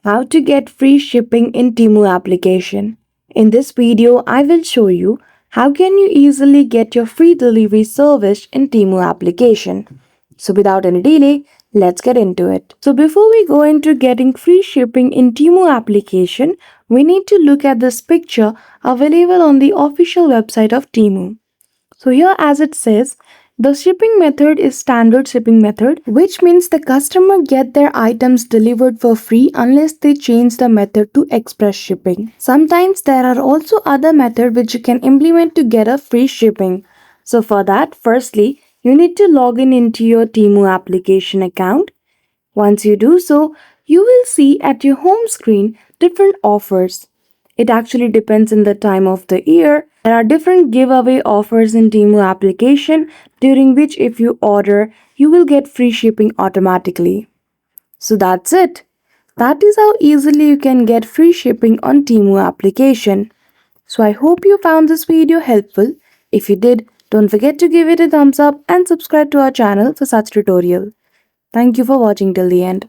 How to get free shipping in Temu application. In this video, I will show you how can you easily get your free delivery service in Temu application. So without any delay, let's get into it. So before we go into getting free shipping in Temu application, we need to look at this picture available on the official website of Temu. So here as it says, the shipping method is standard shipping method, which means the customer get their items delivered for free unless they change the method to express shipping. Sometimes there are also other methods which you can implement to get a free shipping. So for that, firstly, you need to log in into your Temu application account. Once you do so, you will see at your home screen different offers. It actually depends on the time of the year. There are different giveaway offers in Temu application during which if you order, you will get free shipping automatically. So that's it. That is how easily you can get free shipping on Temu application. So I hope you found this video helpful. If you did, don't forget to give it a thumbs up and subscribe to our channel for such tutorial. Thank you for watching till the end.